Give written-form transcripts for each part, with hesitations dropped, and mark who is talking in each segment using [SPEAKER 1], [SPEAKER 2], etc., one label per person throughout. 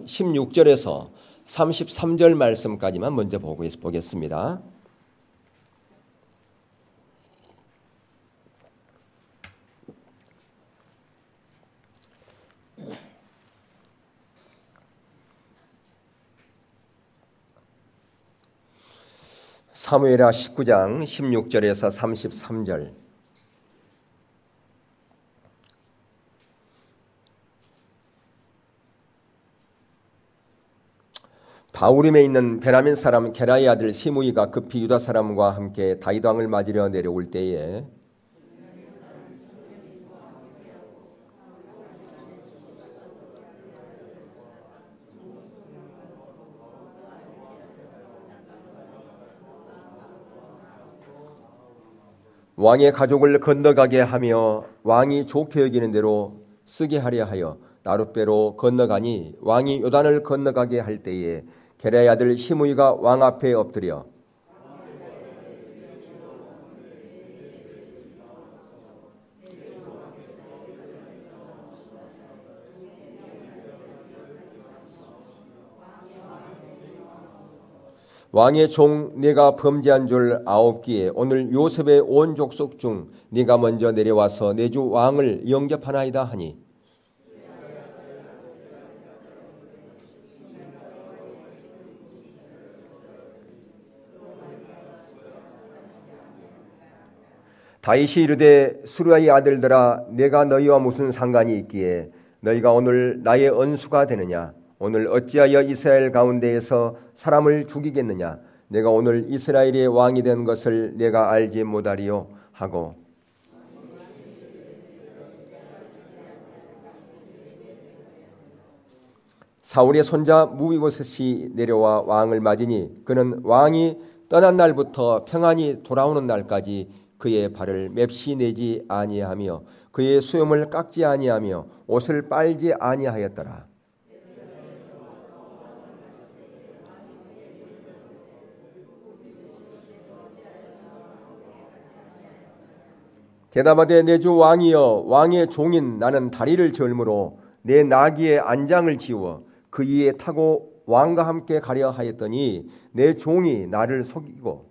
[SPEAKER 1] 16절에서 33절 말씀까지만 먼저 보겠습니다. 사무엘하 19장 16절에서 33절. 바후림에 있는 베냐민 사람 게라의 아들 시므이가 급히 유다 사람과 함께 다윗 왕을 맞으려 내려올 때에 왕의 가족을 건너가게 하며 왕이 좋게 여기는 대로 쓰게 하려 하여 나룻배로 건너가니 왕이 요단을 건너가게 할 때에 게라의 아들 시므이가 왕 앞에 엎드려 왕의 종 네가 범죄한 줄 아옵기에 오늘 요셉의 온 족속 중 네가 먼저 내려와서 내 주 왕을 영접하나이다 하니 다윗이 이르되 수르야의 아들들아 내가 너희와 무슨 상관이 있기에 너희가 오늘 나의 언수가 되느냐 오늘 어찌하여 이스라엘 가운데에서 사람을 죽이겠느냐 내가 오늘 이스라엘의 왕이 된 것을 내가 알지 못하리요 하고 사울의 손자 무비보셋이 내려와 왕을 맞으니 그는 왕이 떠난 날부터 평안히 돌아오는 날까지 그의 발을 맵시 내지 아니하며 그의 수염을 깎지 아니하며 옷을 빨지 아니하였더라. 대답하되 내 주 왕이여 왕의 종인 나는 다리를 절므로 내 나귀의 안장을 지워 그 위에 타고 왕과 함께 가려 하였더니 내 종이 나를 속이고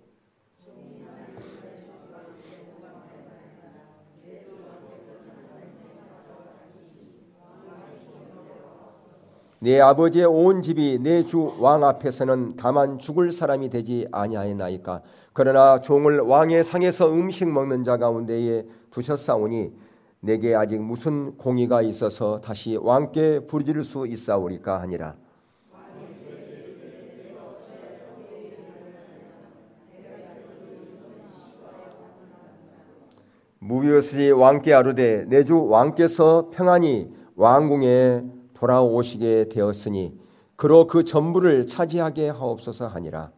[SPEAKER 1] 내 아버지의 온 집이 내 주 왕 앞에서는 다만 죽을 사람이 되지 아니하였나이까. 그러나 종을 왕의 상에서 음식 먹는 자 가운데에 두셨사오니 내게 아직 무슨 공의가 있어서 다시 왕께 부르짖을 수 있사오리까 하니라. 무비보셋이 왕께 아뢰되 내 주 왕께서 평안히 왕궁에 돌아오시게 되었으니 그로 그 전부를 차지하게 하옵소서 하니라.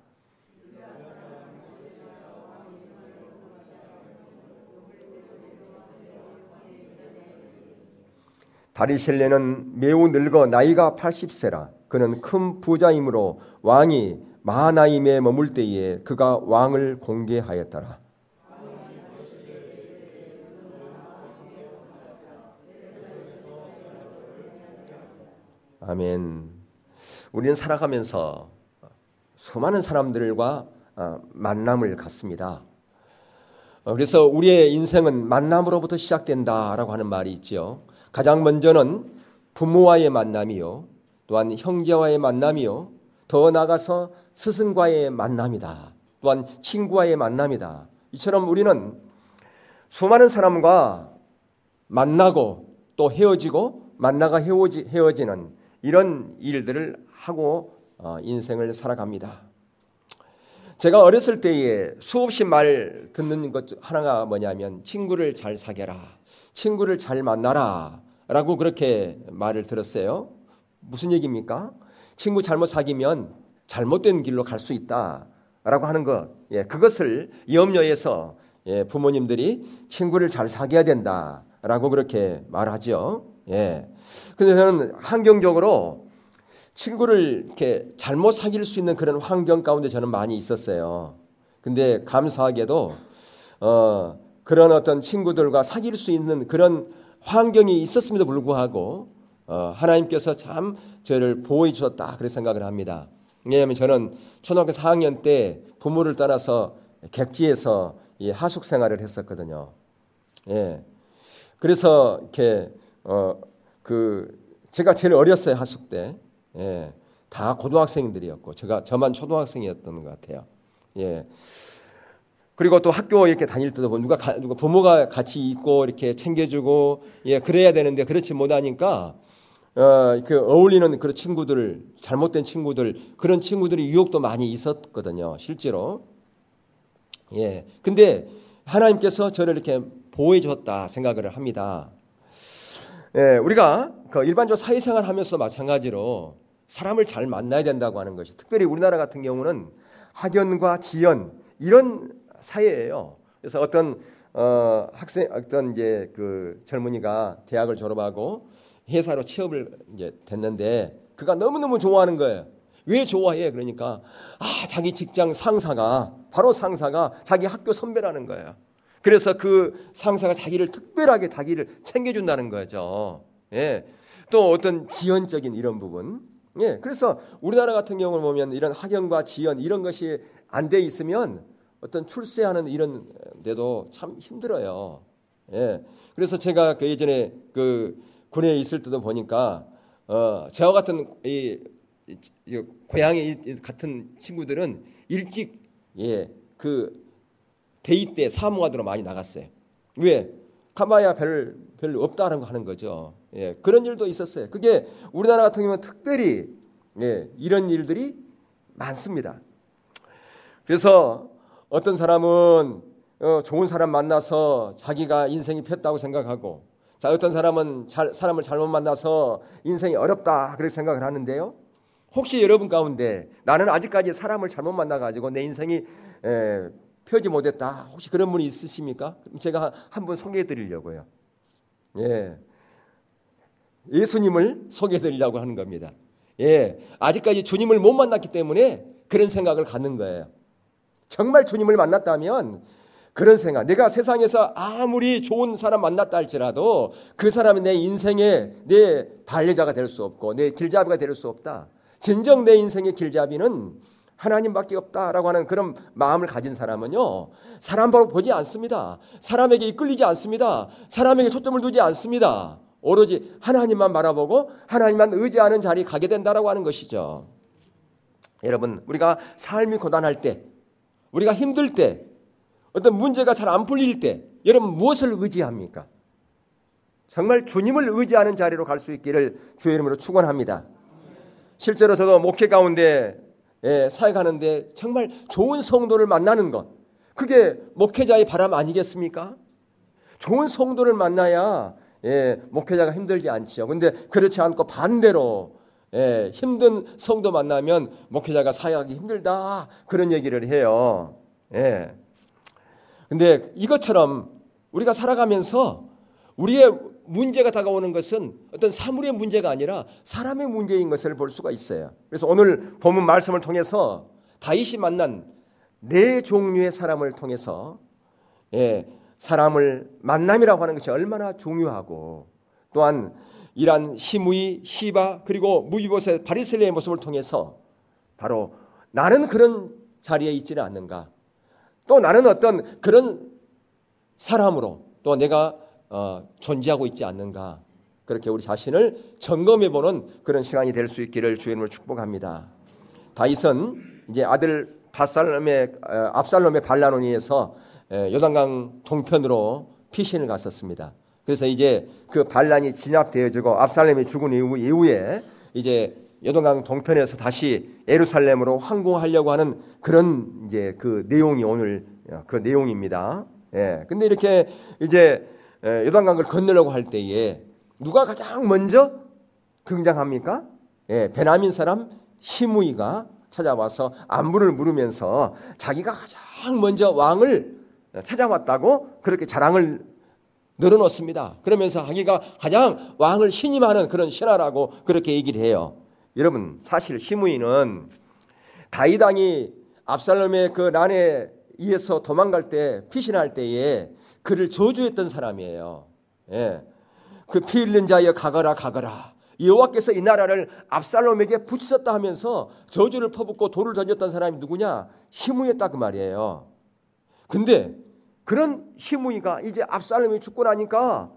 [SPEAKER 1] 바리셀레는 매우 늙어 나이가 80세라. 그는 큰 부자이므로 왕이 마하나임에 머물 때에 그가 왕을 공개하였더라. 아멘. 우리는 살아가면서 수많은 사람들과 만남을 갖습니다. 그래서 우리의 인생은 만남으로부터 시작된다라고 하는 말이 있죠. 가장 먼저는 부모와의 만남이요, 또한 형제와의 만남이요, 더 나아가서 스승과의 만남이다. 또한 친구와의 만남이다. 이처럼 우리는 수많은 사람과 만나고 또 헤어지고 만나가 헤어지는 이런 일들을 하고 인생을 살아갑니다. 제가 어렸을 때에 수없이 말 듣는 것 하나가 뭐냐면 친구를 잘 사귀라, 친구를 잘 만나라 라고 그렇게 말을 들었어요. 무슨 얘기입니까? 친구 잘못 사귀면 잘못된 길로 갈 수 있다 라고 하는 것, 그것을 염려해서 부모님들이 친구를 잘 사귀어야 된다 라고 그렇게 말하죠. 근데 저는 환경적으로 친구를 이렇게 잘못 사귈 수 있는 그런 환경 가운데 저는 많이 있었어요. 근데 감사하게도 그런 어떤 친구들과 사귈 수 있는 그런 환경이 있었음에도 불구하고 하나님께서 참 저를 보호해 주셨다 그렇게 생각을 합니다. 왜냐하면 저는 초등학교 4학년 때 부모를 떠나서 객지에서 하숙 생활을 했었거든요. 예. 그래서 이렇게 제가 제일 어렸어요, 하숙 때. 예. 다 고등학생들이었고 저만 초등학생이었던 것 같아요. 예. 그리고 또 학교 이렇게 다닐 때도 누가 부모가 같이 있고 이렇게 챙겨주고 그래야 되는데 그렇지 못하니까 어울리는 그런 친구들, 잘못된 친구들, 그런 친구들이 유혹도 많이 있었거든요, 실제로. 예. 근데 하나님께서 저를 이렇게 보호해 줬다 생각을 합니다. 예, 우리가 일반적으로 사회생활 하면서 마찬가지로 사람을 잘 만나야 된다고 하는 것이, 특별히 우리나라 같은 경우는 학연과 지연 이런 사회예요. 그래서 어떤 이제 그 젊은이가 대학을 졸업하고 회사로 취업을 이제 됐는데 그가 너무너무 좋아하는 거예요. 왜 좋아해? 그러니까 자기 직장 상사가 바로 자기 학교 선배라는 거예요. 그래서 그 상사가 특별하게 자기를 챙겨준다는 거죠. 예. 또 어떤 지연적인 이런 부분. 예. 그래서 우리나라 같은 경우를 보면 이런 학연과 지연 이런 것이 안 돼 있으면 어떤 출세하는 이런 데도 참 힘들어요. 예. 그래서 제가 예전에 군에 있을 때도 보니까 저와 같은 고향이 같은 친구들은 일찍 대입 때 사무관으로 많이 나갔어요. 왜? 가봐야 별로 없다는 거 하는 거죠. 예. 그런 일도 있었어요. 그게 우리나라 같은 경우는 특별히 이런 일들이 많습니다. 그래서 어떤 사람은 좋은 사람 만나서 자기가 인생이 폈다고 생각하고, 어떤 사람은 사람을 잘못 만나서 인생이 어렵다 그렇게 생각을 하는데요. 혹시 여러분 가운데 나는 아직까지 사람을 잘못 만나가지고 내 인생이 펴지 못했다, 혹시 그런 분이 있으십니까? 그럼 제가 한번 소개해 드리려고요. 예. 예수님을 소개해 드리려고 하는 겁니다. 예. 아직까지 주님을 못 만났기 때문에 그런 생각을 갖는 거예요. 정말 주님을 만났다면 그런 생각, 내가 세상에서 아무리 좋은 사람 만났다 할지라도 그 사람이 내 인생의 내 반려자가 될 수 없고 내 길잡이가 될 수 없다. 진정 내 인생의 길잡이는 하나님밖에 없다라고 하는 그런 마음을 가진 사람은요, 사람 바로 보지 않습니다. 사람에게 이끌리지 않습니다. 사람에게 초점을 두지 않습니다. 오로지 하나님만 바라보고 하나님만 의지하는 자리에 가게 된다라고 하는 것이죠. 여러분, 우리가 삶이 고단할 때, 우리가 힘들 때, 어떤 문제가 잘 안 풀릴 때 여러분 무엇을 의지합니까? 정말 주님을 의지하는 자리로 갈 수 있기를 주의 이름으로 축원합니다. 실제로 저도 목회 가운데 사역하는데 정말 좋은 성도를 만나는 것, 그게 목회자의 바람 아니겠습니까? 좋은 성도를 만나야 목회자가 힘들지 않지요. 근데 그렇지 않고 반대로 힘든 성도 만나면 목회자가 사역하기 힘들다 그런 얘기를 해요. 근데 이것처럼 우리가 살아가면서 우리의 문제가 다가오는 것은 어떤 사물의 문제가 아니라 사람의 문제인 것을 볼 수가 있어요. 그래서 오늘 본문 말씀을 통해서 다윗이 만난 네 종류의 사람을 통해서 사람을 만남이라고 하는 것이 얼마나 중요하고, 또한 이란 시므이, 시바 그리고 무비보셋, 바리셀레의 모습을 통해서 바로 나는 그런 자리에 있지는 않는가, 또 나는 어떤 그런 사람으로 또 내가 존재하고 있지 않는가, 그렇게 우리 자신을 점검해보는 그런 시간이 될 수 있기를 주의 이름으로 축복합니다. 다윗은 이제 아들 압살롬의 반란으로 인해서 요단강 동편으로 피신을 갔었습니다. 그래서 이제 그 반란이 진압되어지고 압살롬이 죽은 이후에 이제 요단강 동편에서 다시 예루살렘으로 항공하려고 하는 그런 이제 그 내용이 오늘 그 내용입니다. 근데 이렇게 이제 요단강을 건너려고 할 때에 누가 가장 먼저 등장합니까? 베냐민 사람 시므이가 찾아와서 안부를 물으면서 자기가 가장 먼저 왕을 찾아왔다고 그렇게 자랑을 늘어놓습니다. 그러면서 자기가 가장 왕을 신임하는 그런 신하라고 그렇게 얘기를 해요. 여러분, 사실 시므이는 다윗 왕이 압살롬의 그 난에 의해서 도망갈 때, 피신할 때에 그를 저주했던 사람이에요. 그 피 흘린 자여 가거라 가거라, 여호와께서 이 나라를 압살롬에게 붙이셨다 하면서 저주를 퍼붓고 돌을 던졌던 사람이 누구냐? 시므이였다 그 말이에요. 근데 그런 시므이가 이제 압살롬이 죽고 나니까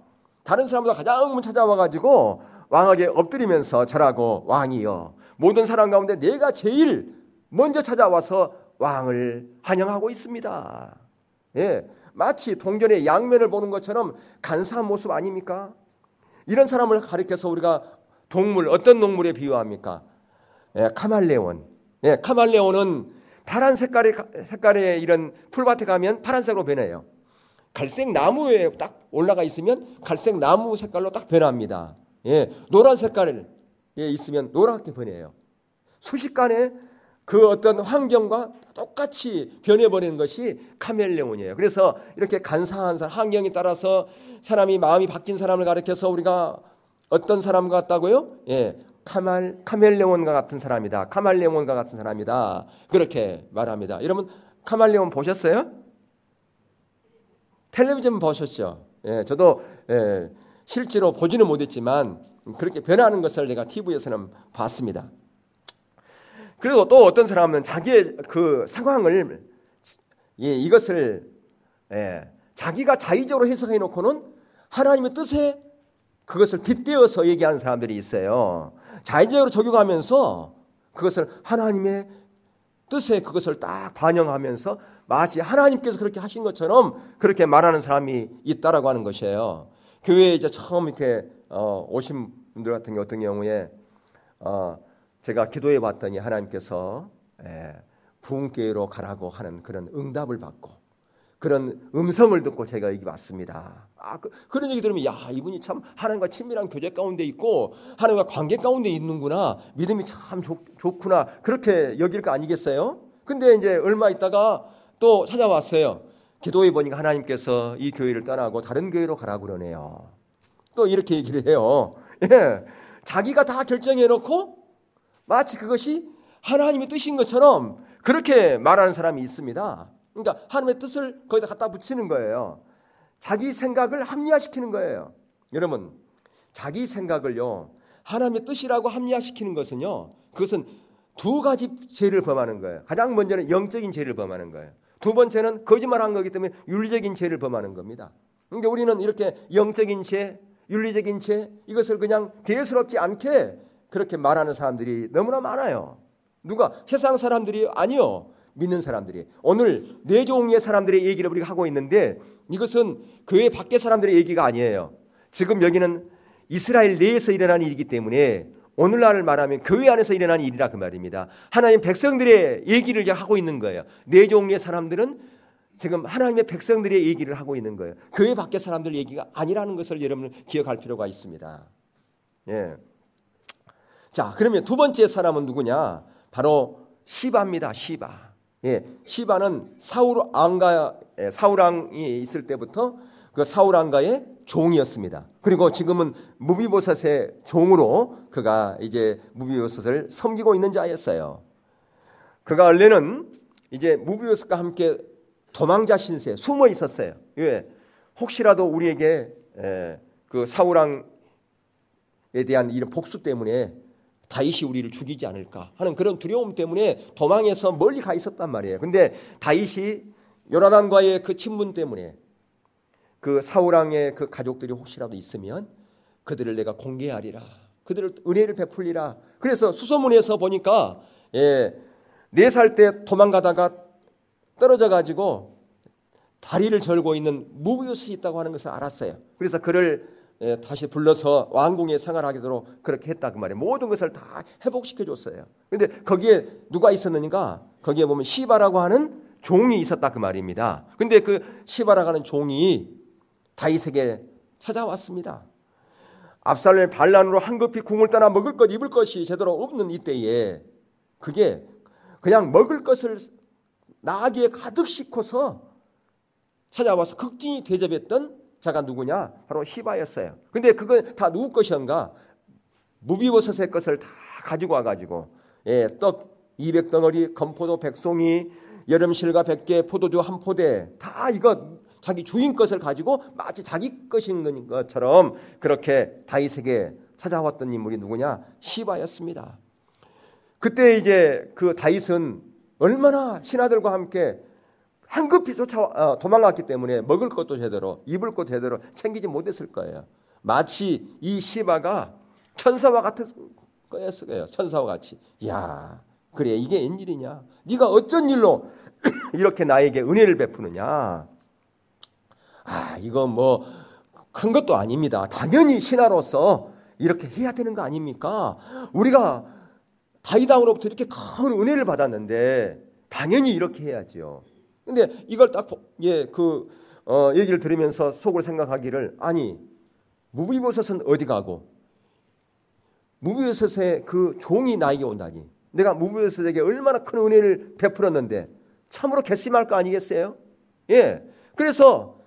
[SPEAKER 1] 다른 사람보다 가장 먼저 찾아와가지고 왕에게 엎드리면서 절하고 왕이여 모든 사람 가운데 내가 제일 먼저 찾아와서 왕을 환영하고 있습니다. 예, 마치 동전의 양면을 보는 것처럼 간사한 모습 아닙니까? 이런 사람을 가리켜서 우리가 동물, 어떤 동물에 비유합니까? 예, 카말레온. 예, 카말레온은 파란 색깔의 이런 풀밭에 가면 파란색으로 변해요. 갈색 나무에 딱 올라가 있으면 갈색 나무 색깔로 딱 변합니다. 예, 노란 색깔에 있으면 노랗게 변해요. 순식간에 그 어떤 환경과 똑같이 변해버리는 것이 카멜레온이에요. 그래서 이렇게 간사한 사람, 환경에 따라서 사람이 마음이 바뀐 사람을 가리켜서 우리가 어떤 사람 같다고요? 예, 카멜레온과 같은 사람이다. 카멜레온과 같은 사람이다. 그렇게 말합니다. 여러분 카멜레온 보셨어요? 텔레비전 보셨죠? 예, 저도 실제로 보지는 못했지만 그렇게 변하는 것을 제가 TV에서는 봤습니다. 그리고 또 어떤 사람은 자기의 그 상황을 이것을 자기가 자의적으로 해석해 놓고는 하나님의 뜻에 그것을 빗대어서 얘기하는 사람들이 있어요. 자의적으로 적용하면서 그것을 하나님의 뜻에 그것을 딱 반영하면서 마치 하나님께서 그렇게 하신 것처럼 그렇게 말하는 사람이 있다라고 하는 것이에요. 교회에 이제 처음 이렇게 오신 분들 같은 어떤 경우에 제가 기도해 봤더니 하나님께서 부흥교회로 가라고 하는 그런 응답을 받고 그런 음성을 듣고 제가 여기 왔습니다. 그런 얘기 들으면 야 이분이 참 하나님과 친밀한 교제 가운데 있고 하나님과 관계 가운데 있는구나. 믿음이 참 좋구나. 그렇게 여길 거 아니겠어요? 근데 이제 얼마 있다가 또 찾아왔어요. 기도해 보니까 하나님께서 이 교회를 떠나고 다른 교회로 가라고 그러네요. 또 이렇게 얘기를 해요. 예, 자기가 다 결정해 놓고 마치 그것이 하나님의 뜻인 것처럼 그렇게 말하는 사람이 있습니다. 그러니까 하나님의 뜻을 거기다 갖다 붙이는 거예요. 자기 생각을 합리화시키는 거예요. 여러분 자기 생각을요 하나님의 뜻이라고 합리화시키는 것은요 그것은 두 가지 죄를 범하는 거예요. 가장 먼저는 영적인 죄를 범하는 거예요. 두 번째는 거짓말한 거기 때문에 윤리적인 죄를 범하는 겁니다. 그러니까 우리는 이렇게 영적인 죄, 윤리적인 죄 이것을 그냥 대수롭지 않게 그렇게 말하는 사람들이 너무나 많아요. 누가? 세상 사람들이 아니요. 믿는 사람들이. 오늘 네 종류의 사람들의 얘기를 우리가 하고 있는데 이것은 교회 밖의 사람들의 얘기가 아니에요. 지금 여기는 이스라엘 내에서 일어나는 일이기 때문에 오늘날을 말하면 교회 안에서 일어나는 일이라 그 말입니다. 하나님 백성들의 얘기를 하고 있는 거예요. 네 종류의 사람들은 지금 하나님의 백성들의 얘기를 하고 있는 거예요. 교회 밖의 사람들 얘기가 아니라는 것을 여러분 기억할 필요가 있습니다. 예. 자, 그러면 두 번째 사람은 누구냐? 바로 시바입니다. 시바. 예, 시바는 사울 왕이 있을 때부터 그 사울 왕가의 종이었습니다. 그리고 지금은 무비보셋의 종으로 그가 이제 무비보셋을 섬기고 있는 자였어요. 그가 원래는 이제 무비보셋과 함께 도망자 신세 숨어 있었어요. 왜? 혹시라도 우리에게 그 사울 왕에 대한 이런 복수 때문에 다윗이 우리를 죽이지 않을까 하는 그런 두려움 때문에 도망해서 멀리 가 있었단 말이에요. 근데 다윗이 요나단과의 그 친분 때문에 그 사울 왕의 그 가족들이 혹시라도 있으면 그들을 내가 공개하리라. 그들을 은혜를 베풀리라. 그래서 수소문에서 보니까 4살 때 도망가다가 떨어져 가지고 다리를 절고 있는 무비보셋이 있다고 하는 것을 알았어요. 그래서 그를 다시 불러서 왕궁에 생활하도록 그렇게 했다 그 말이에요. 모든 것을 다 회복시켜 줬어요. 그런데 거기에 누가 있었느니까 거기에 보면 시바라고 하는 종이 있었다 그 말입니다. 근데 그 시바라고 하는 종이 다윗에게 찾아왔습니다. 압살롬의 반란으로 황급히 궁을 떠나 먹을 것 입을 것이 제대로 없는 이때에 그게 그냥 먹을 것을 나귀에 가득 싣고서 찾아와서 극진히 대접했던 자가 누구냐? 바로 시바였어요. 근데 그건 다 누구 것이었는가? 무비보셋의 것을 다 가지고 와가지고 떡 200덩어리, 건포도 100송이, 여름실과 100개, 포도주 1포대 다 이거 자기 주인 것을 가지고 마치 자기 것인 것처럼 그렇게 다윗에게 찾아왔던 인물이 누구냐? 시바였습니다. 그때 이제 그 다윗은 얼마나 신하들과 함께 황급히 도망갔기 때문에 먹을 것도 제대로, 입을 것도 제대로 챙기지 못했을 거예요. 마치 이 시바가 천사와 같은 거였어요. 천사와 같이. 야, 그래 이게 웬일이냐? 네가 어쩐 일로 이렇게 나에게 은혜를 베푸느냐? 아, 이거 뭐 큰 것도 아닙니다. 당연히 신하로서 이렇게 해야 되는 거 아닙니까? 우리가 다윗 왕으로부터 이렇게 큰 은혜를 받았는데 당연히 이렇게 해야지요. 근데 이걸 딱 얘기를 들으면서 속으로 생각하기를, 아니 무비보셋은 어디 가고 무비보셋의 그 종이 나에게 온다니, 내가 무비보셋에게 얼마나 큰 은혜를 베풀었는데 참으로 괘씸할 거 아니겠어요? 예. 그래서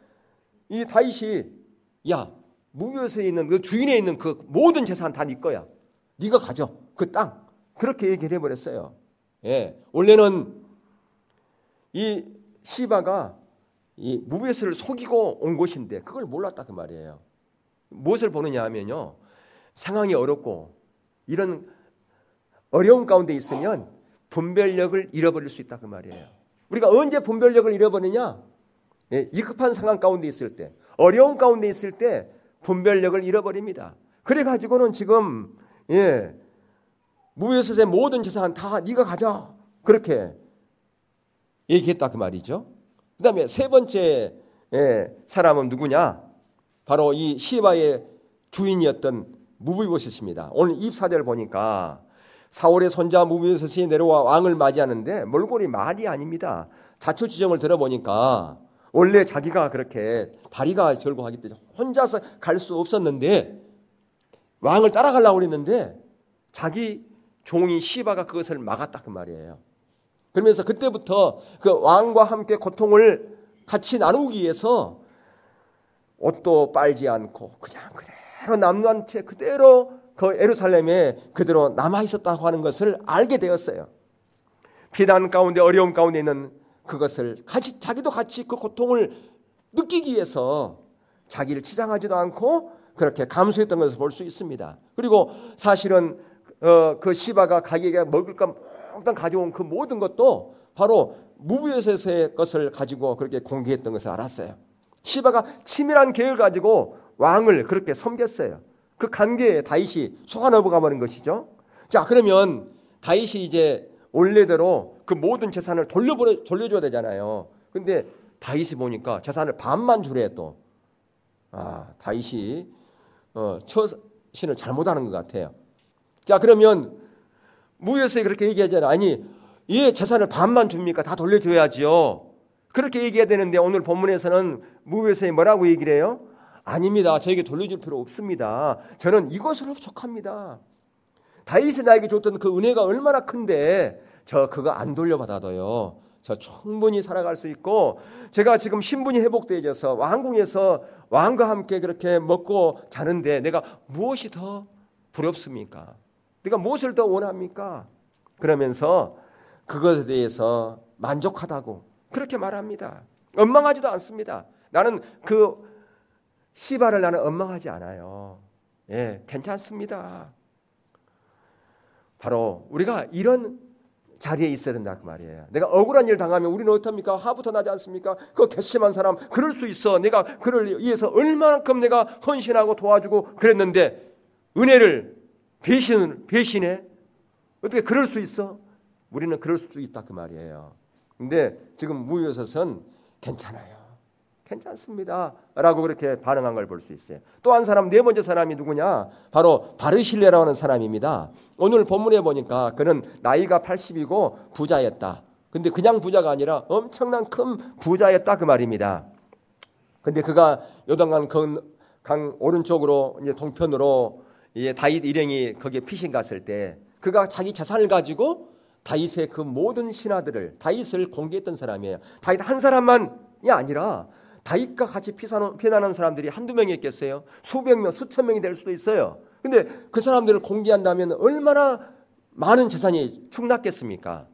[SPEAKER 1] 이 다윗이, 야, 무비보셋에 있는 그 주인에 있는 그 모든 재산 다 네 거야. 네가 가져. 그 땅. 그렇게 얘기를 해버렸어요. 예. 원래는 이 시바가 이 무비보셋을 속이고 온 곳인데 그걸 몰랐다 그 말이에요. 무엇을 보느냐 하면요, 상황이 어렵고 이런 어려운 가운데 있으면 분별력을 잃어버릴 수 있다 그 말이에요. 우리가 언제 분별력을 잃어버리냐? 예, 위급한 상황 가운데 있을 때, 어려운 가운데 있을 때 분별력을 잃어버립니다. 그래가지고는 지금 무비보셋의 모든 재산 다 네가 가져, 그렇게 얘기했다 그 말이죠. 그 다음에 세 번째 사람은 누구냐? 바로 이 시바의 주인이었던 무비보셋입니다. 오늘 24절 보니까 사울의 손자 무비보셋이 내려와 왕을 맞이하는데 몰골이 말이 아닙니다. 자초지종을 들어보니까 원래 자기가 그렇게 다리가 절고하기 때문에 혼자서 갈 수 없었는데 왕을 따라가려고 했는데 자기 종이 시바가 그것을 막았다 그 말이에요. 그러면서 그때부터 그 왕과 함께 고통을 같이 나누기 위해서 옷도 빨지 않고 그냥 그대로 남루한 채 그대로 그 예루살렘에 그대로 남아 있었다고 하는 것을 알게 되었어요. 피난 가운데, 어려움 가운데 있는 그것을 자기도 같이 그 고통을 느끼기 위해서 자기를 치장하지도 않고 그렇게 감수했던 것을 볼 수 있습니다. 그리고 사실은 그 시바가 자기에게 먹을 것 몽땅 가져온 그 모든 것도 바로 무비보셋의 것을 가지고 그렇게 공개했던 것을 알았어요. 시바가 치밀한 계획을 가지고 왕을 그렇게 섬겼어요. 그 관계에 다윗이 속아 넘어가 버린 것이죠. 자, 그러면 다윗이 이제 원래대로 그 모든 재산을 돌려줘야 되잖아요. 근데 다윗이 보니까 재산을 반만 주래 또. 아, 다윗이 처신을 잘못하는 것 같아요. 자, 그러면 무비보셋이 그렇게 얘기하잖아요. 아니, 예, 재산을 반만 줍니까? 다 돌려줘야지요. 그렇게 얘기해야 되는데 오늘 본문에서는 무비보셋이 뭐라고 얘기를 해요? 아닙니다. 저에게 돌려줄 필요 없습니다. 저는 이것으로 족합니다. 다윗이 나에게 줬던 그 은혜가 얼마나 큰데 저 그거 안 돌려받아도요, 저 충분히 살아갈 수 있고, 제가 지금 신분이 회복되어져서 왕궁에서 왕과 함께 그렇게 먹고 자는데 내가 무엇이 더 부럽습니까? 내가 무엇을 더 원합니까? 그러면서 그것에 대해서 만족하다고 그렇게 말합니다. 원망하지도 않습니다. 나는 그 시바를 나는 원망하지 않아요. 예, 괜찮습니다. 바로 우리가 이런 자리에 있어야 된다 그 말이에요. 내가 억울한 일 당하면 우리는 어떻습니까? 화부터 나지 않습니까? 그 괘씸한 사람 그럴 수 있어. 내가 그를 위해서 얼마만큼 내가 헌신하고 도와주고 그랬는데 은혜를 배신해? 어떻게 그럴 수 있어? 우리는 그럴 수 있다 그 말이에요. 근데 지금 무비보셋은 괜찮아요. 괜찮습니다 라고 그렇게 반응한 걸 볼 수 있어요. 또 한 사람, 네 번째 사람이 누구냐? 바로 바르실레라고 하는 사람입니다. 오늘 본문에 보니까 그는 나이가 80이고 부자였다. 근데 그냥 부자가 아니라 엄청난 큰 부자였다 그 말입니다. 근데 그가 요단강 강 오른쪽으로 이제 동편으로 이제 다윗 일행이 거기에 피신 갔을 때 그가 자기 재산을 가지고 다윗의 그 모든 신하들을, 다윗을 공개했던 사람이에요. 다윗 한 사람만이 아니라 다윗과 같이 피난한 사람들이 한두 명이 있겠어요? 수백 명, 수천 명이 될 수도 있어요. 근데 그 사람들을 공개한다면 얼마나 많은 재산이 축났겠습니까?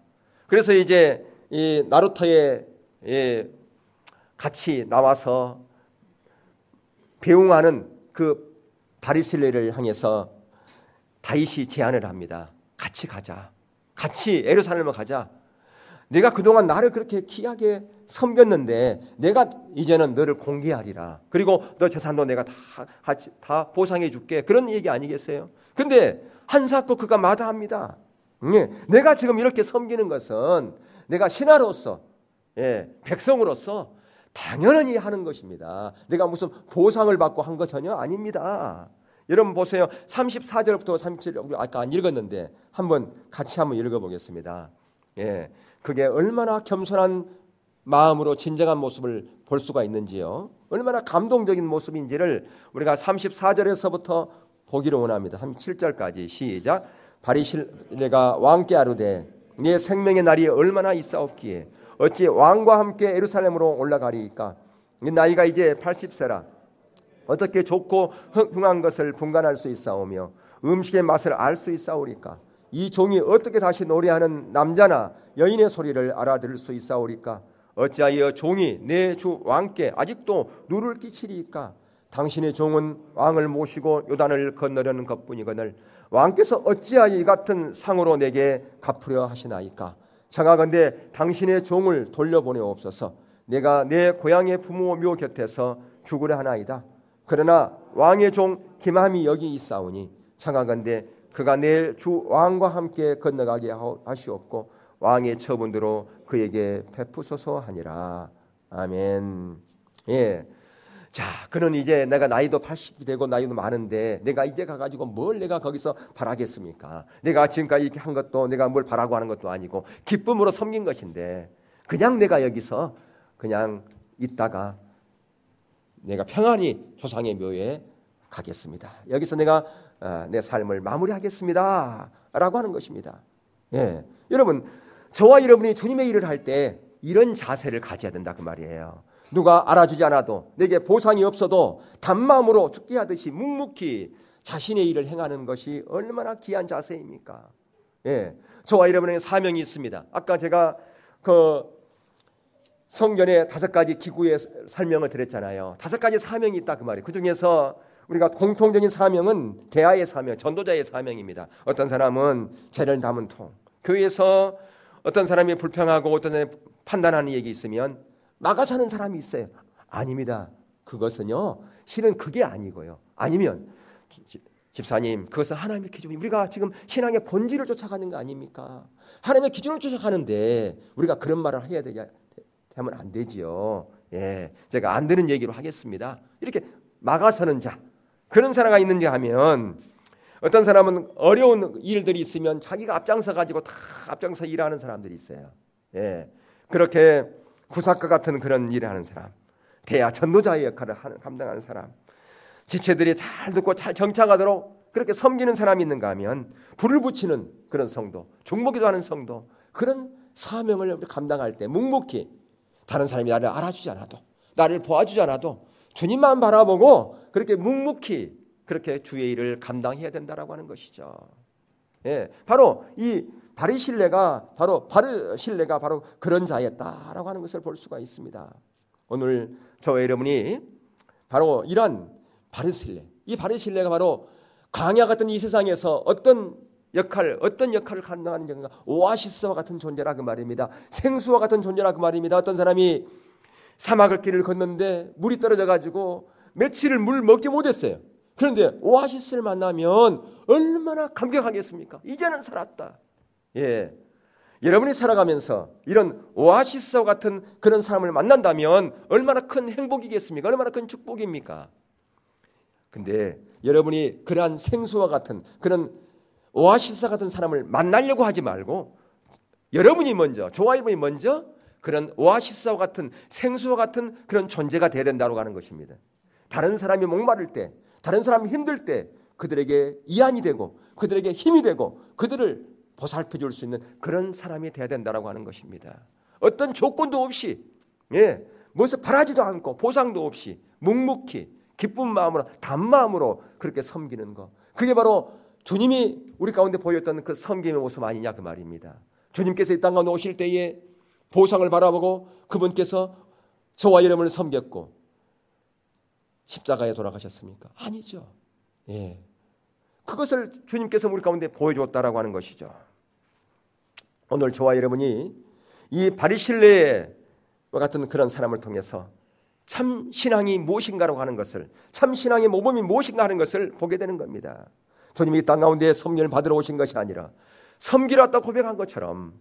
[SPEAKER 1] 그래서 이제 이 나루터에 같이 나와서 배웅하는 그 바르실레를 향해서 다윗이 제안을 합니다. 같이 가자. 같이 예루살렘을 가자. 내가 그동안 나를 그렇게 귀하게 섬겼는데 내가 이제는 너를 공개하리라. 그리고 너 재산도 내가 다 보상해 줄게. 그런 얘기 아니겠어요? 근데 한사코 그가 마다합니다. 내가 지금 이렇게 섬기는 것은 내가 신하로서, 백성으로 당연히 하는 것입니다. 내가 무슨 보상을 받고 한 거 전혀 아닙니다. 여러분 보세요. 34절부터 37절 우리 아까 안 읽었는데 같이 한번 읽어보겠습니다. 그게 얼마나 겸손한 마음으로 진정한 모습을 볼 수가 있는지요. 얼마나 감동적인 모습인지를 우리가 34절에서부터 보기를 원합니다. 37절까지 시작. 바리실레가 왕께 아뢰되 네 생명의 날이 얼마나 있사옵기에 어찌 왕과 함께 예루살렘으로 올라가리이까. 나이가 이제 80세라 어떻게 좋고 흥한 것을 분간할 수 있사오며 음식의 맛을 알 수 있사오리까. 이 종이 어떻게 다시 노래하는 남자나 여인의 소리를 알아들을 수 있사오리까. 어찌하여 종이 내 주 왕께 아직도 누를 끼치리이까. 당신의 종은 왕을 모시고 요단을 건너려는 것뿐이거늘 왕께서 어찌하여 이 같은 상으로 내게 갚으려 하시나이까. 청하건대 당신의 종을 돌려보내옵소서. 내가 내 고향의 부모 묘 곁에서 죽으려 하나이다. 그러나 왕의 종 기맘이 여기 있사오니 청하건대 그가 내 주 왕과 함께 건너가게 하시옵고 왕의 처분대로 그에게 베푸소서 하니라. 아멘. 자, 그는 이제 내가 나이도 80이 되고 나이도 많은데 내가 이제 가가지고 뭘 내가 거기서 바라겠습니까? 내가 지금까지 이렇게 한 것도 내가 뭘 바라고 하는 것도 아니고 기쁨으로 섬긴 것인데 그냥 내가 여기서 그냥 있다가 내가 평안히 조상의 묘에 가겠습니다. 여기서 내가 내 삶을 마무리하겠습니다 라고 하는 것입니다. 여러분, 저와 여러분이 주님의 일을 할 때 이런 자세를 가져야 된다 그 말이에요. 누가 알아주지 않아도 내게 보상이 없어도 단마음으로 죽게 하듯이 묵묵히 자신의 일을 행하는 것이 얼마나 귀한 자세입니까? 저와 여러분의 사명이 있습니다. 아까 제가 그 성전에 5가지 기구의 설명을 드렸잖아요. 5가지 사명이 있다 그 말이에요. 그중에서 우리가 공통적인 사명은 대아의 사명, 전도자의 사명입니다. 어떤 사람은 죄를 담은 통, 교회에서 어떤 사람이 불평하고 어떤 사람이 판단하는 얘기 있으면 막아 사는 사람이 있어요. 아닙니다. 그것은요, 실은 그게 아니고요. 아니면 집사님, 그것은 하나님의 기준. 우리가 지금 신앙의 본질을 쫓아가는 거 아닙니까? 하나님의 기준을 쫓아가는데 우리가 그런 말을 해야 되면 안 되지요. 제가 안 되는 얘기로 하겠습니다. 이렇게 막아서는 자, 그런 사람이 있는가 하면 어떤 사람은 어려운 일들이 있으면 자기가 앞장서 가지고 다 앞장서 일하는 사람들이 있어요. 그렇게 구삭과 같은 그런 일을 하는 사람, 대야 전도자의 역할을 감당하는 사람, 지체들이 잘 듣고 잘 정착하도록 그렇게 섬기는 사람이 있는가 하면 불을 붙이는 그런 성도, 중보기도 하는 성도, 그런 사명을 감당할 때 묵묵히 다른 사람이 나를 알아주지 않아도 나를 도와주지 않아도 주님만 바라보고 그렇게 묵묵히 그렇게 주의 일을 감당해야 된다라고 하는 것이죠. 바로 이 바리실레가 바로 그런 자였다라고 하는 것을 볼 수가 있습니다. 오늘 저와 여러분이 바로 이런 바리실레, 이 바리실레가 바로 광야 같은 이 세상에서 어떤 역할을 감당하는 자가 오아시스와 같은 존재라 그 말입니다. 생수와 같은 존재라 그 말입니다. 어떤 사람이 사막을 길을 걷는데 물이 떨어져 가지고 며칠을 물 먹지 못했어요. 그런데 오아시스를 만나면 얼마나 감격하겠습니까? 이제는 살았다. 여러분이 살아가면서 이런 오아시스와 같은 그런 사람을 만난다면 얼마나 큰 행복이겠습니까? 얼마나 큰 축복입니까? 근데 여러분이 그러한 생수와 같은 그런 오아시스와 같은 사람을 만나려고 하지 말고 여러분이 먼저, 저와 여러분이 먼저 그런 오아시스와 같은 생수와 같은 그런 존재가 되어야 된다고 하는 것입니다. 다른 사람이 목마를 때, 다른 사람이 힘들 때 그들에게 이안이 되고 그들에게 힘이 되고 그들을 보살펴 줄 수 있는 그런 사람이 되어야 된다고 하는 것입니다. 어떤 조건도 없이 무엇을 바라지도 않고 보상도 없이 묵묵히 기쁜 마음으로 단마음으로 그렇게 섬기는 것, 그게 바로 주님이 우리 가운데 보였던 그 섬김의 모습 아니냐 그 말입니다. 주님께서 이 땅 가운데 오실 때에 보상을 바라보고 그분께서 저와 여러분을 섬겼고 십자가에 돌아가셨습니까? 아니죠. 그것을 주님께서 우리 가운데 보여줬다라고 하는 것이죠. 오늘 저와 여러분이 이 바리실레와 같은 그런 사람을 통해서 참 신앙이 무엇인가라고 하는 것을, 참 신앙의 모범이 무엇인가 하는 것을 보게 되는 겁니다. 주님이 이 땅 가운데 섬김을 받으러 오신 것이 아니라 섬기러 왔다 고백한 것처럼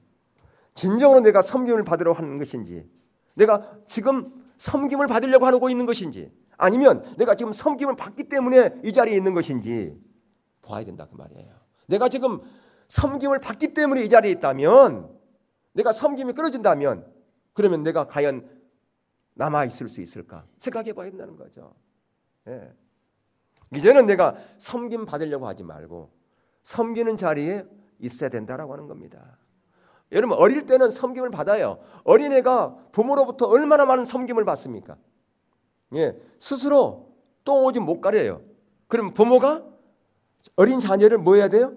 [SPEAKER 1] 진정으로 내가 섬김을 받으러 하는 것인지, 내가 지금 섬김을 받으려고 하고 있는 것인지, 아니면 내가 지금 섬김을 받기 때문에 이 자리에 있는 것인지 봐야 된다 그 말이에요. 내가 지금 섬김을 받기 때문에 이 자리에 있다면, 내가 섬김이 끊어진다면 그러면 내가 과연 남아있을 수 있을까 생각해 봐야 된다는 거죠. 예. 이제는 내가 섬김 받으려고 하지 말고 섬기는 자리에 있어야 된다라고 하는 겁니다. 여러분, 어릴 때는 섬김을 받아요. 어린애가 부모로부터 얼마나 많은 섬김을 받습니까? 예, 스스로 똥오줌 못 가려요. 그럼 부모가 어린 자녀를 뭐 해야 돼요?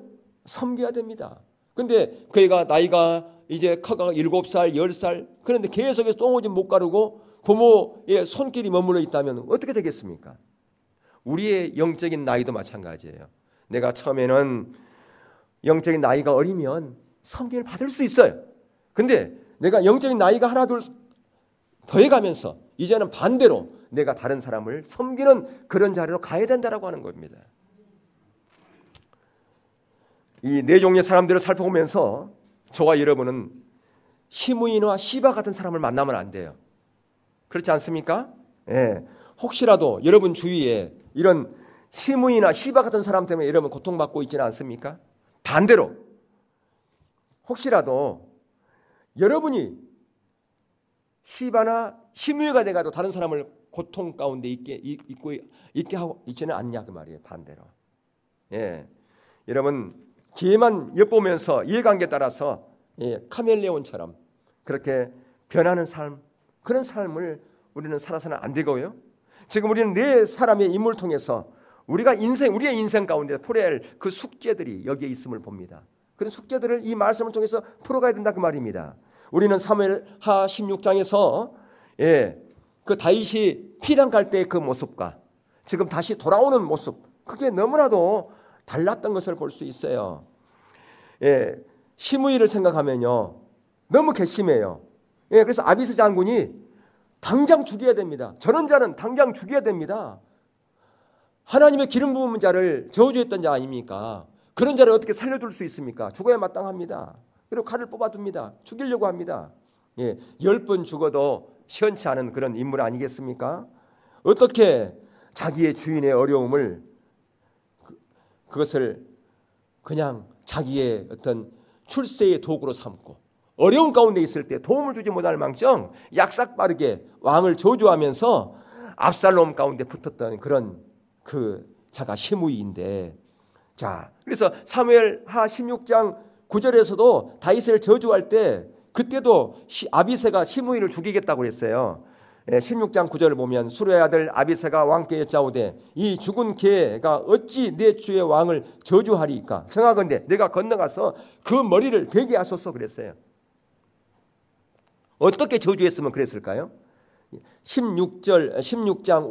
[SPEAKER 1] 섬겨야 됩니다. 근데 그애가 나이가 이제 커가 7살, 10살, 그런데 계속해서 똥오줌 못 가르고 부모의 손길이 머물러 있다면 어떻게 되겠습니까? 우리의 영적인 나이도 마찬가지예요. 내가 처음에는 영적인 나이가 어리면 섬김을 받을 수 있어요. 근데 내가 영적인 나이가 하나 둘 더해가면서 이제는 반대로 내가 다른 사람을 섬기는 그런 자리로 가야 된다라고 하는 겁니다. 이 네 종류의 사람들을 살펴보면서 저와 여러분은 시므이와 시바 같은 사람을 만나면 안 돼요. 그렇지 않습니까? 예. 혹시라도 여러분 주위에 이런 시므이나 시바 같은 사람 때문에 여러분 고통받고 있지는 않습니까? 반대로 혹시라도 여러분이 시바나 시므이가 돼가도 다른 사람을 고통 가운데 있게 하고 있지는 않냐 그 말이에요. 반대로. 예. 여러분 기회만 엿보면서 이해관계에 따라서 카멜레온처럼 그렇게 변하는 삶, 그런 삶을 우리는 살아서는 안 되고요. 지금 우리는 네 사람의 인물을 통해서 우리의 인생 가운데 풀어야 할 그 숙제들이 여기에 있음을 봅니다. 그런 숙제들을 이 말씀을 통해서 풀어가야 된다 그 말입니다. 우리는 사무엘하 16장에서 그 다윗이 피난 갈 때 그 모습과 지금 다시 돌아오는 모습, 그게 너무나도 달랐던 것을 볼 수 있어요. 시므이를 생각하면요 너무 괘씸해요. 그래서 아비스 장군이 당장 죽여야 됩니다. 저런 자는 당장 죽여야 됩니다. 하나님의 기름 부은 자를 저주했던 자 아닙니까? 그런 자를 어떻게 살려둘 수 있습니까? 죽어야 마땅합니다. 그리고 칼을 뽑아둡니다. 죽이려고 합니다. 10번 죽어도 시원치 않은 그런 인물 아니겠습니까? 어떻게 자기의 주인의 어려움을 그것을 그냥 자기의 어떤 출세의 도구로 삼고 어려운 가운데 있을 때 도움을 주지 못할 망정 약삭빠르게 왕을 저주하면서 압살롬 가운데 붙었던 그런 그 자가 시므이인데, 자 그래서 사무엘하 16장 9절에서도 다윗을 저주할 때 그때도 아비새가 시므이를 죽이겠다고 했어요. 16장 9절을 보면 수르의 아들 아비새가 왕께 여짜오되 이 죽은 개가 어찌 내 주의 왕을 저주하리이까? 청하건대 내가 건너가서 그 머리를 베게 하소서 그랬어요. 어떻게 저주했으면 그랬을까요? 16장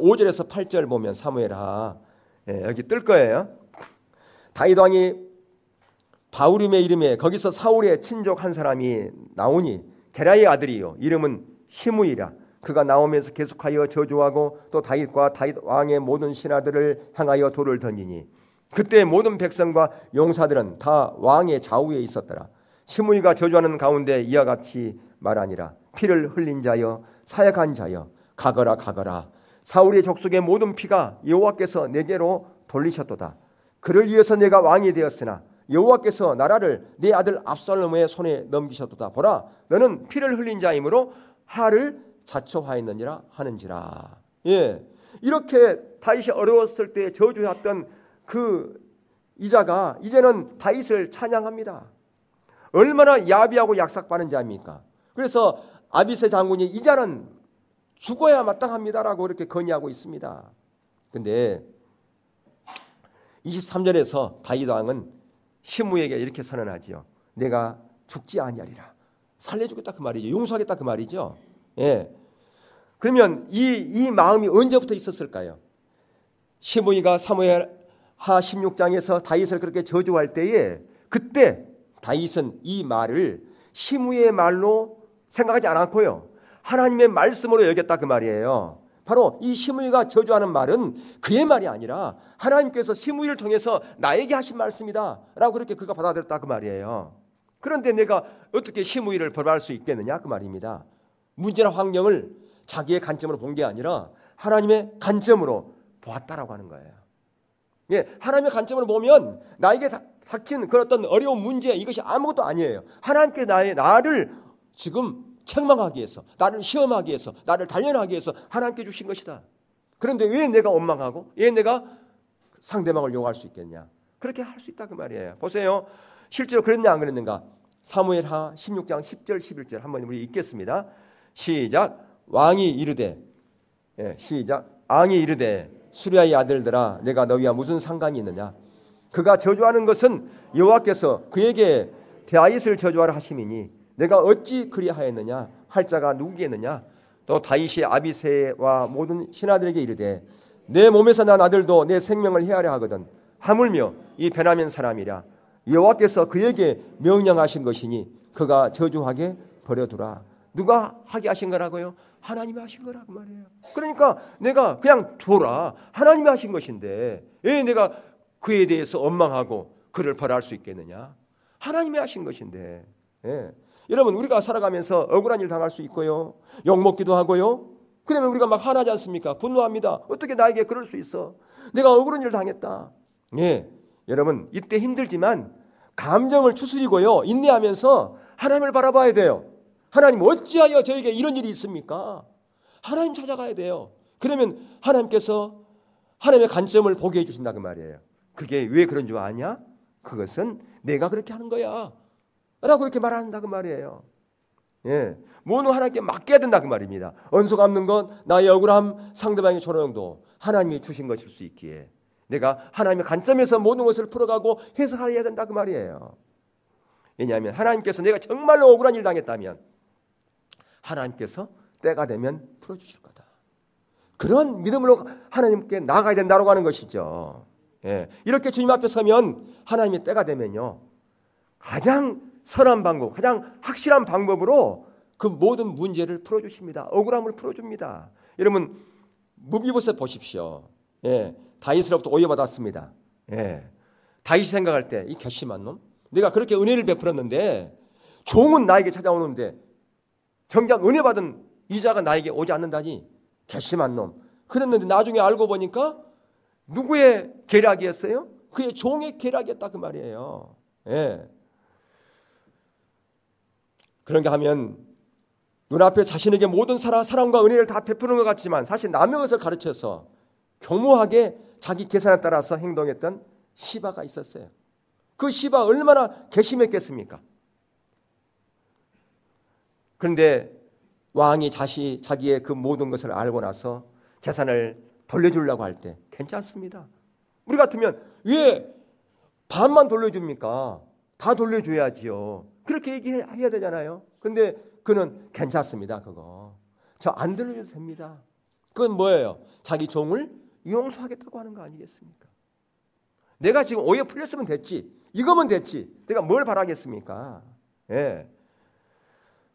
[SPEAKER 1] 5절에서 8절 보면 사무엘하 여기 뜰 거예요. 다윗 왕이 바우림의 이름에 거기서 사울의 친족 한 사람이 나오니 게라의 아들이요 이름은 시므이라. 그가 나오면서 계속하여 저주하고 또 다윗과 다윗 왕의 모든 신하들을 향하여 돌을 던지니 그때 모든 백성과 용사들은 다 왕의 좌우에 있었더라. 시므이가 저주하는 가운데 이와 같이 말하니라. 피를 흘린 자여 사역한 자여 가거라 가거라. 사울의 족속의 모든 피가 여호와께서 내게로 돌리셨도다. 그를 위해서 내가 왕이 되었으나 여호와께서 나라를 내 아들 압살롬의 손에 넘기셨도다. 보라 너는 피를 흘린 자이므로 하를 자초하였느니라 하는지라. 이렇게 다윗이 어려웠을 때 저주했던 그 이자가 이제는 다윗을 찬양합니다. 얼마나 야비하고 약삭빠른 자입니까? 그래서 아비새 장군이 이자는 죽어야 마땅합니다라고 이렇게 건의하고 있습니다. 근데 23절에서 다윗 왕은 시므이에게 이렇게 선언하지요. 내가 죽지 아니하리라. 살려주겠다 그 말이죠. 용서하겠다 그 말이죠. 그러면 이 마음이 언제부터 있었을까요? 시므이가 사무엘하 하 16장에서 다윗을 그렇게 저주할 때에 그때 다윗은 이 말을 시므이의 말로 생각하지 않았고요, 하나님의 말씀으로 여겼다 그 말이에요. 바로 이 시므이가 저주하는 말은 그의 말이 아니라 하나님께서 시므이를 통해서 나에게 하신 말씀이다 라고 그렇게 그가 받아들였다 그 말이에요. 그런데 내가 어떻게 시므이를 벌할 수 있겠느냐 그 말입니다. 문제나 환경을 자기의 관점으로 본 게 아니라 하나님의 관점으로 보았다라고 하는 거예요. 예, 하나님의 관점으로 보면 나에게 닥친 그런 어떤 어려운 문제, 이것이 아무것도 아니에요. 하나님께 나를 지금 책망하기 위해서, 나를 시험하기 위해서, 나를 단련하기 위해서 하나님께 주신 것이다. 그런데 왜 내가 원망하고 왜 내가 상대방을 욕할 수 있겠냐? 그렇게 할 수 있다 그 말이에요. 보세요, 실제로 그랬냐 안 그랬는가? 사무엘하 16장 10절 11절 한번 우리 읽겠습니다. 시작. 왕이 이르되, 시작. 왕이 이르되 수리아의 아들들아, 내가 너희와 무슨 상관이 있느냐? 그가 저주하는 것은 여호와께서 그에게 다윗을 저주하라 하심이니 내가 어찌 그리하였느냐? 할 자가 누구겠느냐? 또 다윗이 아비새와 모든 신하들에게 이르되 내 몸에서 난 아들도 내 생명을 해하려 하거든 하물며 이 베냐민 사람이라 여호와께서 그에게 명령하신 것이니 그가 저주하게 버려두라. 누가 하게 하신 거라고요? 하나님이 하신 거라고 말이에요. 그러니까 내가 그냥 둬라. 하나님이 하신 것인데 왜 내가 그에 대해서 원망하고 그를 벌할 수 있겠느냐? 하나님이 하신 것인데. 예. 여러분, 우리가 살아가면서 억울한 일 당할 수 있고요, 욕먹기도 하고요, 그러면 우리가 막 화나지 않습니까? 분노합니다. 어떻게 나에게 그럴 수 있어? 내가 억울한 일 당했다. 예. 여러분, 이때 힘들지만 감정을 추스리고요, 인내하면서 하나님을 바라봐야 돼요. 하나님, 어찌하여 저에게 이런 일이 있습니까? 하나님 찾아가야 돼요. 그러면 하나님께서 하나님의 관점을 보게 해주신다 그 말이에요. 그게 왜 그런 줄 아냐? 그것은 내가 그렇게 하는 거야 라고 그렇게 말한다 그 말이에요. 예, 모든 하나님께 맡겨야 된다 그 말입니다. 언소 갚는 것, 나의 억울함, 상대방의 초롱도 하나님이 주신 것일 수 있기에 내가 하나님의 관점에서 모든 것을 풀어가고 해석해야 된다 그 말이에요. 왜냐하면 하나님께서 내가 정말로 억울한 일 당했다면 하나님께서 때가 되면 풀어주실 거다. 그런 믿음으로 하나님께 나아가야 된다고 하는 것이죠. 예, 이렇게 주님 앞에 서면 하나님의 때가 되면요, 가장 선한 방법, 가장 확실한 방법으로 그 모든 문제를 풀어주십니다. 억울함을 풀어줍니다. 여러분, 무비보셋 보십시오. 예, 다윗으로부터 오해받았습니다. 예, 다윗이 생각할 때 이 괘씸한 놈, 내가 그렇게 은혜를 베풀었는데 종은 나에게 찾아오는데 정작 은혜 받은 이자가 나에게 오지 않는다니 괘씸한 놈. 그랬는데 나중에 알고 보니까 누구의 계략이었어요? 그의 종의 계략이었다 그 말이에요. 예. 그런가 하면 눈앞에 자신에게 모든 사랑과 은혜를 다 베푸는 것 같지만 사실 남의 것을 가르쳐서 교묘하게 자기 계산에 따라서 행동했던 시바가 있었어요. 그 시바 얼마나 괘씸했겠습니까? 그런데 왕이 자기의 그 모든 것을 알고 나서 재산을 돌려주려고 할 때 괜찮습니다. 우리 같으면 왜 반만 돌려줍니까? 다 돌려줘야지요. 그렇게 얘기해야 되잖아요. 근데 그는 괜찮습니다. 그거 저 안 돌려줘도 됩니다. 그건 뭐예요? 자기 종을 용서하겠다고 하는 거 아니겠습니까? 내가 지금 오해 풀렸으면 됐지, 이거면 됐지, 내가 뭘 바라겠습니까? 예.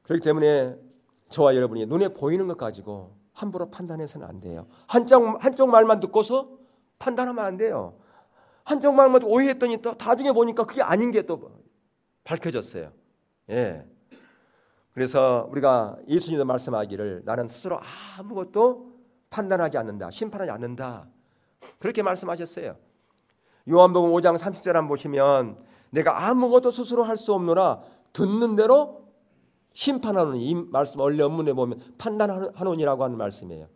[SPEAKER 1] 그렇기 때문에 저와 여러분이 눈에 보이는 것 가지고 함부로 판단해서는 안 돼요. 한쪽 말만 듣고서 판단하면 안 돼요. 한쪽 말만 오해했더니 또 나중에 보니까 그게 아닌 게 또 밝혀졌어요. 예. 그래서 우리가 예수님도 말씀하기를 나는 스스로 아무것도 판단하지 않는다, 심판하지 않는다, 그렇게 말씀하셨어요. 요한복음 5장 30절 한번 보시면 내가 아무것도 스스로 할 수 없노라 듣는 대로 심판하노니, 이 말씀 원래 원문에 보면 판단하노니라고 하는 말씀이에요.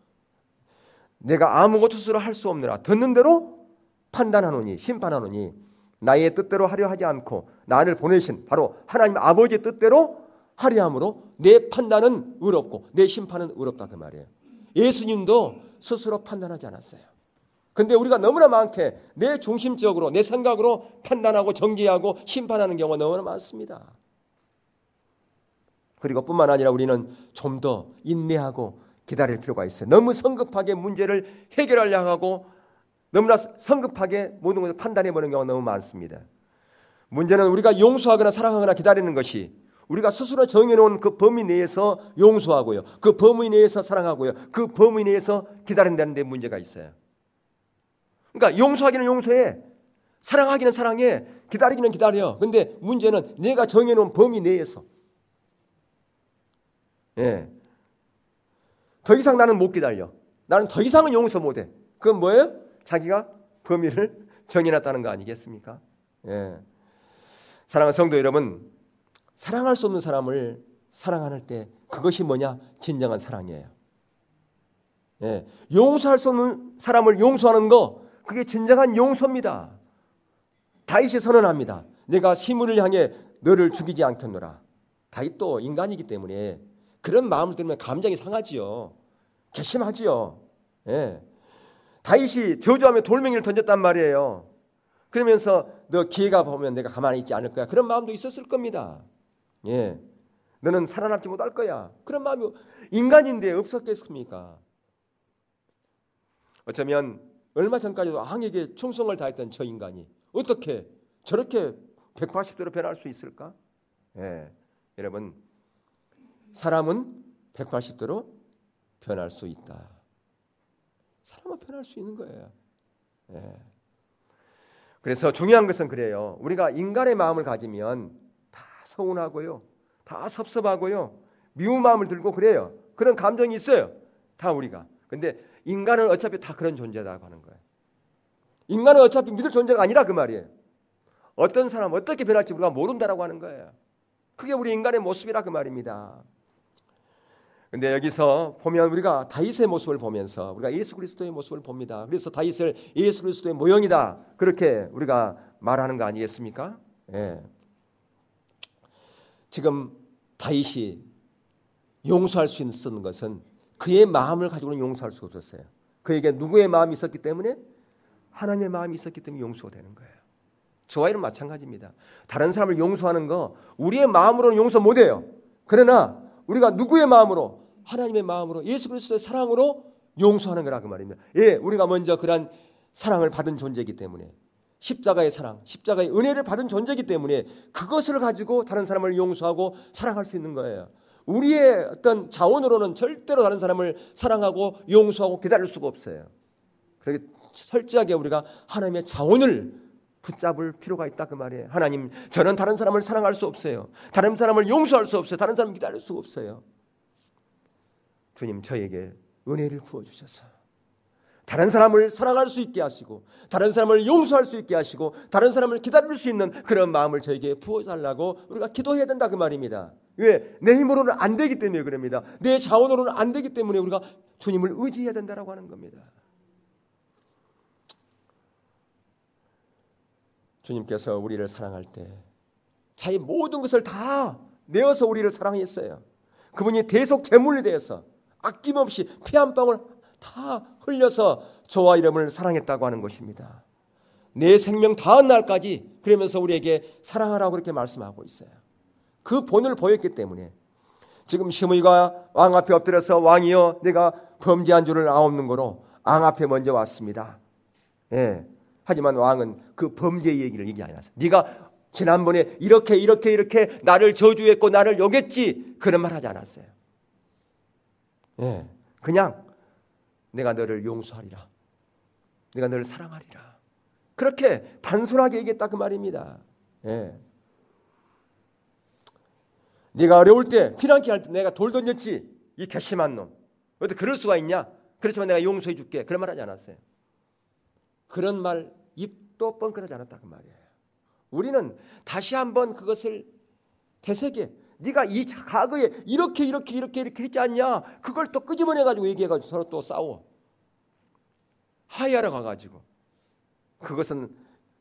[SPEAKER 1] 내가 아무것도 스스로 할 수 없노라 듣는 대로 판단하노니, 심판하노니 나의 뜻대로 하려 하지 않고 나를 보내신 바로 하나님 아버지의 뜻대로 하려 함으로 내 판단은 의롭고 내 심판은 의롭다 그 말이에요. 예수님도 스스로 판단하지 않았어요. 근데 우리가 너무나 많게 내 중심적으로 내 생각으로 판단하고 정죄하고 심판하는 경우가 너무나 많습니다. 그리고 뿐만 아니라 우리는 좀 더 인내하고 기다릴 필요가 있어요. 너무 성급하게 문제를 해결하려고 하고 너무나 성급하게 모든 것을 판단해버리는 경우가 너무 많습니다. 문제는 우리가 용서하거나 사랑하거나 기다리는 것이 우리가 스스로 정해놓은 그 범위 내에서 용서하고요, 그 범위 내에서 사랑하고요, 그 범위 내에서 기다린다는 데 문제가 있어요. 그러니까 용서하기는 용서해, 사랑하기는 사랑해, 기다리기는 기다려. 근데 문제는 내가 정해놓은 범위 내에서. 예. 더 이상 나는 못 기다려. 나는 더 이상은 용서 못해. 그건 뭐예요? 자기가 범위를 정해놨다는 거 아니겠습니까? 예. 사랑하는 성도 여러분, 사랑할 수 없는 사람을 사랑할 때 그것이 뭐냐? 진정한 사랑이에요. 예. 용서할 수 없는 사람을 용서하는 거, 그게 진정한 용서입니다. 다윗이 선언합니다. 내가 시므를 향해 너를 죽이지 않겠노라. 다윗도 인간이기 때문에 그런 마음을 들면 감정이 상하지요. 괘씸하지요. 예. 다윗이 저주하며 돌멩이를 던졌단 말이에요. 그러면서 너 기회가 보면 내가 가만히 있지 않을 거야. 그런 마음도 있었을 겁니다. 예. 너는 살아남지 못할 거야. 그런 마음이 인간인데 없었겠습니까? 어쩌면 얼마 전까지도 왕에게 충성을 다했던 저 인간이 어떻게 저렇게 180도로 변할 수 있을까? 예. 여러분, 사람은 180도로 변할 수 있다. 사람은 변할 수 있는 거예요. 예. 그래서 중요한 것은 그래요. 우리가 인간의 마음을 가지면 다 서운하고요, 다 섭섭하고요, 미운 마음을 들고 그래요. 그런 감정이 있어요. 다 우리가. 근데 인간은 어차피 다 그런 존재다고 하는 거예요. 인간은 어차피 믿을 존재가 아니라 그 말이에요. 어떤 사람 어떻게 변할지 우리가 모른다라고 하는 거예요. 그게 우리 인간의 모습이라 그 말입니다. 근데 여기서 보면 우리가 다윗의 모습을 보면서 우리가 예수 그리스도의 모습을 봅니다. 그래서 다윗을 예수 그리스도의 모형이다, 그렇게 우리가 말하는 거 아니겠습니까? 예. 지금 다윗이 용서할 수 있는 것은 그의 마음을 가지고는 용서할 수가 없었어요. 그에게 누구의 마음이 있었기 때문에? 하나님의 마음이 있었기 때문에 용서가 되는 거예요. 저와 이는 마찬가지입니다. 다른 사람을 용서하는 거 우리의 마음으로는 용서 못해요. 그러나 우리가 누구의 마음으로? 하나님의 마음으로, 예수 그리스도의 사랑으로 용서하는 거라 그 말입니다. 예, 우리가 먼저 그런 사랑을 받은 존재이기 때문에, 십자가의 사랑, 십자가의 은혜를 받은 존재이기 때문에 그것을 가지고 다른 사람을 용서하고 사랑할 수 있는 거예요. 우리의 어떤 자원으로는 절대로 다른 사람을 사랑하고 용서하고 기다릴 수가 없어요. 그렇게 철저하게 우리가 하나님의 자원을 붙잡을 필요가 있다 그 말이에요. 하나님, 저는 다른 사람을 사랑할 수 없어요. 다른 사람을 용서할 수 없어요. 다른 사람을 기다릴 수 없어요. 주님, 저에게 은혜를 부어주셔서 다른 사람을 사랑할 수 있게 하시고, 다른 사람을 용서할 수 있게 하시고, 다른 사람을 기다릴 수 있는 그런 마음을 저에게 부어달라고 우리가 기도해야 된다 그 말입니다. 왜? 내 힘으로는 안 되기 때문에 그럽니다. 내 자원으로는 안 되기 때문에 우리가 주님을 의지해야 된다고 하는 겁니다. 주님께서 우리를 사랑할 때 자기 모든 것을 다 내어서 우리를 사랑했어요. 그분이 대속 제물이 되어서 아낌없이 피 한 방울 다 흘려서 저와 이름을 사랑했다고 하는 것입니다. 내 생명 다한 날까지 그러면서 우리에게 사랑하라고 그렇게 말씀하고 있어요. 그 본을 보였기 때문에 지금 시므이가 왕 앞에 엎드려서 왕이여 내가 범죄한 줄을 아옵는 거로 왕 앞에 먼저 왔습니다. 예. 하지만 왕은 그 범죄 얘기를 얘기하지 않았어요. 네가 지난번에 이렇게 나를 저주했고 나를 욕했지, 그런 말 하지 않았어요. 예. 그냥 내가 너를 용서하리라, 내가 너를 사랑하리라, 그렇게 단순하게 얘기했다 그 말입니다. 예. 네가 어려울 때 피난케 할 때 내가 돌 던졌지, 이 괘씸한 놈 어떻게 그럴 수가 있냐, 그렇지만 내가 용서해 줄게, 그런 말 하지 않았어요. 그런 말 입도 뻥끗하지 않았다 그 말이에요. 우리는 다시 한번 그것을 되새겨, 네가 이 과거에 이렇게 했지 않냐, 그걸 또 끄집어내가지고 얘기해가지고 서로 또 싸워. 화해하러 가가지고 그것은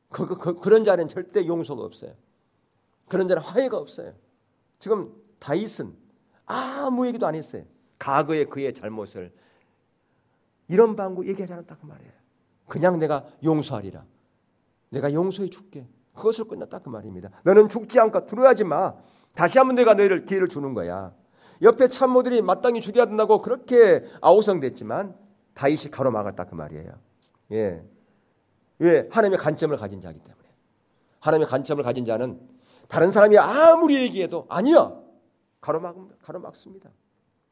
[SPEAKER 1] 그런 자는 절대 용서가 없어요. 그런 자는 화해가 없어요. 지금 다윗은 아무 얘기도 안 했어요. 과거의 그의 잘못을 이런 방구 얘기하지 않았다 그 말이에요. 그냥 내가 용서하리라, 내가 용서해 줄게, 그것을 끝났다 그 말입니다. 너는 죽지 않고 두려워하지 마. 다시 한번 내가 너희를 기회를 주는 거야. 옆에 참모들이 마땅히 죽여야 된다고 그렇게 아우성됐지만 다윗이 가로막았다 그 말이에요. 예. 왜? 하나님의 관점을 가진 자이기 때문에. 하나님의 관점을 가진 자는 다른 사람이 아무리 얘기해도 아니야, 가로막습니다.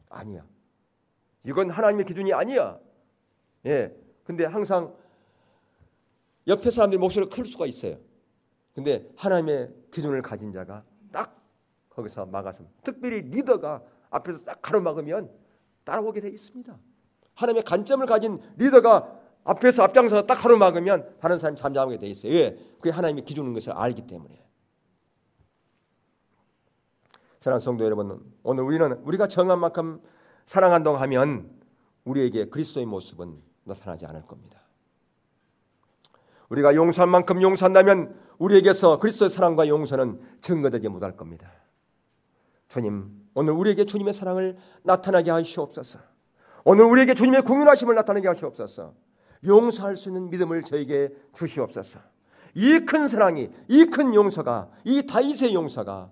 [SPEAKER 1] 아니야, 이건 하나님의 기준이 아니야. 예. 근데 항상 옆에 사람들이 목소리가 클 수가 있어요. 근데 하나님의 기준을 가진 자가 딱 거기서 막아서, 특별히 리더가 앞에서 딱 가로막으면 따라오게 돼 있습니다. 하나님의 관점을 가진 리더가 앞에서 앞장서서 딱 가로막으면 다른 사람이 잠잠하게 돼 있어요. 왜? 그게 하나님의 기준인 것을 알기 때문에. 사랑하는 성도 여러분, 오늘 우리가 정한 만큼 사랑한다고 하면 우리에게 그리스도의 모습은 나타나지 않을 겁니다. 우리가 용서한 만큼 용서한다면 우리에게서 그리스도의 사랑과 용서는 증거되지 못할 겁니다. 주님, 오늘 우리에게 주님의 사랑을 나타나게 하시옵소서. 오늘 우리에게 주님의 긍휼하심을 나타나게 하시옵소서. 용서할 수 있는 믿음을 저에게 주시옵소서. 이 큰 사랑이, 이 큰 용서가, 이 다윗의 용서가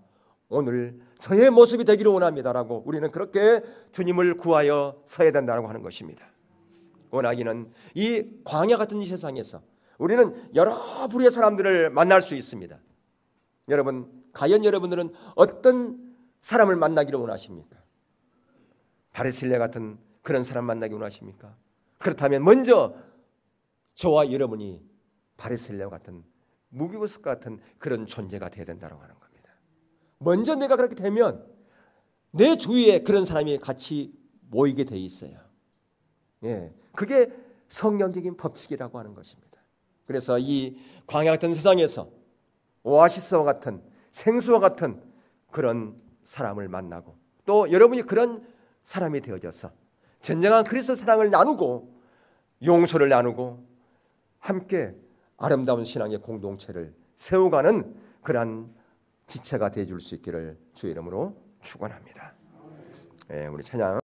[SPEAKER 1] 오늘 저의 모습이 되기를 원합니다라고 우리는 그렇게 주님을 구하여 서야 된다고 하는 것입니다. 원하기는 이 광야 같은 이 세상에서 우리는 여러 부류의 사람들을 만날 수 있습니다. 여러분, 과연 여러분들은 어떤 사람을 만나기를 원하십니까? 바리새인과 같은 그런 사람 만나기 원하십니까? 그렇다면 먼저 저와 여러분이 바리새인과 같은, 무비고스 같은 그런 존재가 되어야 된다고 하는 겁니다. 먼저 내가 그렇게 되면 내 주위에 그런 사람이 같이 모이게 돼 있어요. 예, 그게 성경적인 법칙이라고 하는 것입니다. 그래서 이 광야 같은 세상에서 오아시스와 같은, 생수와 같은 그런 사람을 만나고, 또 여러분이 그런 사람이 되어져서 진정한 그리스도 사랑을 나누고 용서를 나누고 함께 아름다운 신앙의 공동체를 세워가는 그러한 지체가 되어줄 수 있기를 주의 이름으로 축원합니다. 예, 우리 찬양.